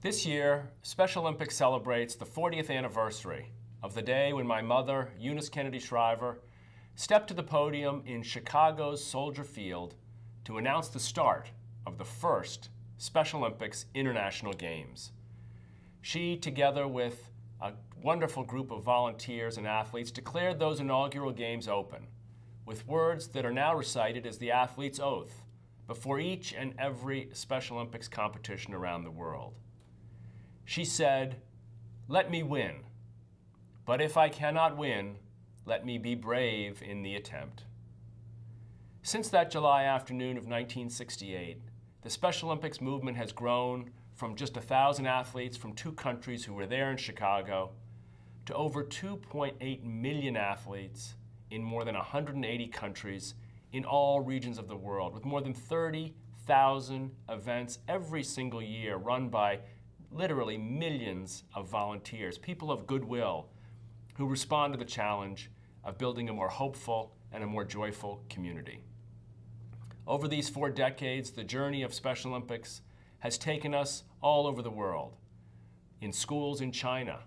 This year, Special Olympics celebrates the 40th anniversary of the day when my mother, Eunice Kennedy Shriver, stepped to the podium in Chicago's Soldier Field to announce the start of the first Special Olympics International Games. She, together with a wonderful group of volunteers and athletes, declared those inaugural games open with words that are now recited as the athlete's oath before each and every Special Olympics competition around the world. She said, "Let me win, but if I cannot win, let me be brave in the attempt." Since that July afternoon of 1968, the Special Olympics movement has grown from just 1,000 athletes from 2 countries who were there in Chicago to over 2.8 million athletes in more than 180 countries in all regions of the world, with more than 30,000 events every single year run by literally millions of volunteers, people of goodwill who respond to the challenge of building a more hopeful and a more joyful community. Over these 4 decades, the journey of Special Olympics has taken us all over the world, in schools in China,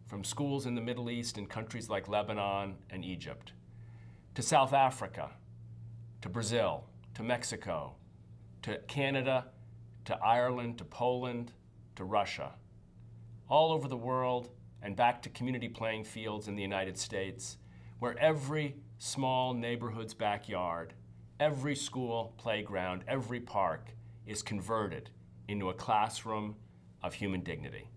from schools in the Middle East in countries like Lebanon and Egypt, to South Africa, to Brazil, to Mexico, to Canada, to Ireland, to Poland, to Russia, all over the world and back to community playing fields in the United States, where every small neighborhood's backyard, every school playground, every park is converted into a classroom of human dignity.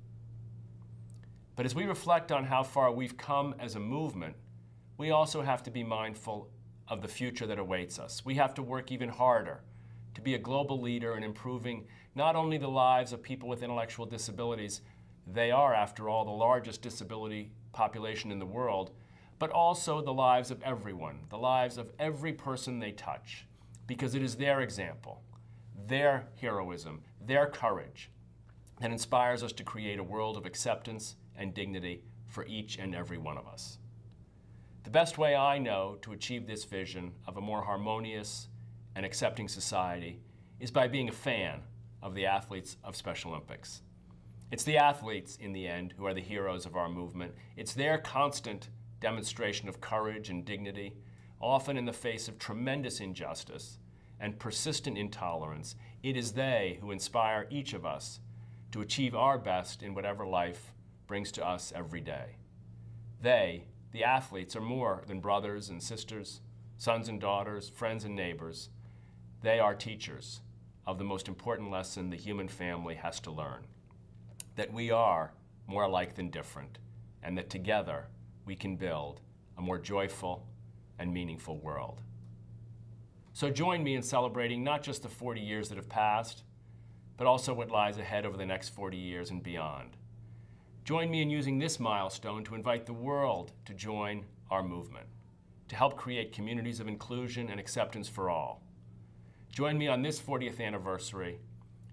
But as we reflect on how far we've come as a movement, we also have to be mindful of the future that awaits us. We have to work even harder to be a global leader in improving not only the lives of people with intellectual disabilities, they are, after all, the largest disability population in the world, but also the lives of everyone, the lives of every person they touch, because it is their example, their heroism, their courage that inspires us to create a world of acceptance and dignity for each and every one of us. The best way I know to achieve this vision of a more harmonious and accepting society is by being a fan of the athletes of Special Olympics. It's the athletes, in the end, who are the heroes of our movement. It's their constant demonstration of courage and dignity, often in the face of tremendous injustice and persistent intolerance. It is they who inspire each of us to achieve our best in whatever life brings to us every day. They, the athletes, are more than brothers and sisters, sons and daughters, friends and neighbors. They are teachers of the most important lesson the human family has to learn, that we are more alike than different, and that together we can build a more joyful and meaningful world. So join me in celebrating not just the 40 years that have passed, but also what lies ahead over the next 40 years and beyond. Join me in using this milestone to invite the world to join our movement, to help create communities of inclusion and acceptance for all. Join me on this 40th anniversary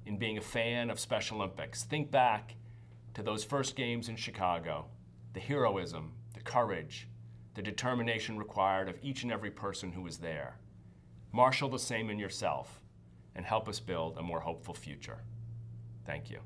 in being a fan of Special Olympics. Think back to those first games in Chicago, the heroism, the courage, the determination required of each and every person who was there. Marshal the same in yourself and help us build a more hopeful future. Thank you.